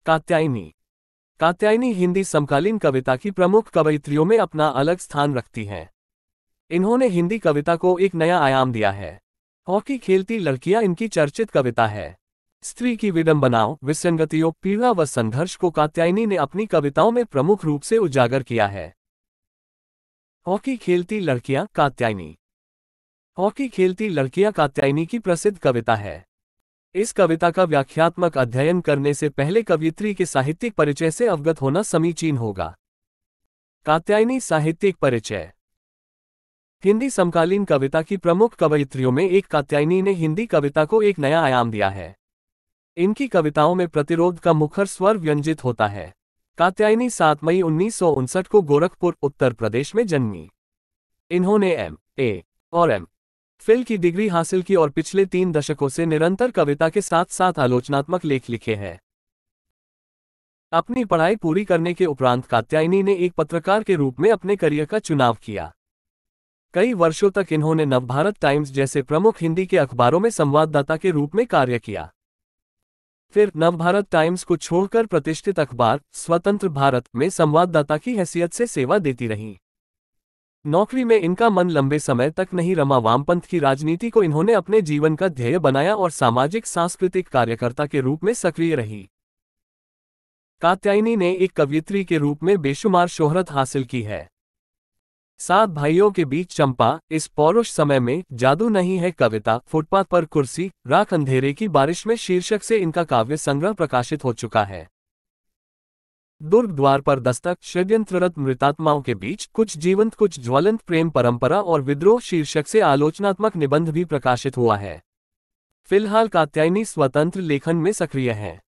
कात्यायनी। कात्यायनी हिंदी समकालीन कविता की प्रमुख कवयित्रियों में अपना अलग स्थान रखती हैं। इन्होंने हिंदी कविता को एक नया आयाम दिया है। हॉकी खेलती लड़कियां इनकी चर्चित कविता है। स्त्री की विडंबनाओं, विसंगतियों, पीड़ा व संघर्ष को कात्यायनी ने अपनी कविताओं में प्रमुख रूप से उजागर किया है। हॉकी खेलती लड़कियां, कात्यायनी। हॉकी खेलती लड़कियां कात्यायनी की प्रसिद्ध कविता है। इस कविता का व्याख्यात्मक अध्ययन करने से पहले कवयित्री के साहित्यिक परिचय से अवगत होना समीचीन होगा। कात्यायनी साहित्यिक परिचय। हिंदी समकालीन कविता की प्रमुख कवयित्रियों में एक कात्यायनी ने हिंदी कविता को एक नया आयाम दिया है। इनकी कविताओं में प्रतिरोध का मुखर स्वर व्यंजित होता है। कात्यायनी 7 मई 1959 को गोरखपुर, उत्तर प्रदेश में जन्मी। इन्होंने M.A. और M.Phil की डिग्री हासिल की और पिछले 3 दशकों से निरंतर कविता के साथ साथ आलोचनात्मक लेख लिखे हैं। अपनी पढ़ाई पूरी करने के उपरांत कात्यायनी ने एक पत्रकार के रूप में अपने करियर का चुनाव किया। कई वर्षों तक इन्होंने नवभारत टाइम्स जैसे प्रमुख हिंदी के अखबारों में संवाददाता के रूप में कार्य किया। फिर नवभारत टाइम्स को छोड़कर प्रतिष्ठित अखबार स्वतंत्र भारत में संवाददाता की हैसियत से सेवा देती रहीं। नौकरी में इनका मन लंबे समय तक नहीं रमा। वामपंथ की राजनीति को इन्होंने अपने जीवन का ध्येय बनाया और सामाजिक सांस्कृतिक कार्यकर्ता के रूप में सक्रिय रही। कात्यायनी ने एक कवयित्री के रूप में बेशुमार शोहरत हासिल की है। 7 भाइयों के बीच चंपा, इस पौरुष समय में, जादू नहीं है कविता, फुटपाथ पर कुर्सी, राख अंधेरे की बारिश में शीर्षक से इनका काव्य संग्रह प्रकाशित हो चुका है। दुर्ग द्वार पर दस्तक, षड्यंत्ररत मृतात्माओं के बीच, कुछ जीवंत कुछ ज्वलंत, प्रेम परंपरा और विद्रोह शीर्षक से आलोचनात्मक निबंध भी प्रकाशित हुआ है। फिलहाल कात्यायनी स्वतंत्र लेखन में सक्रिय हैं।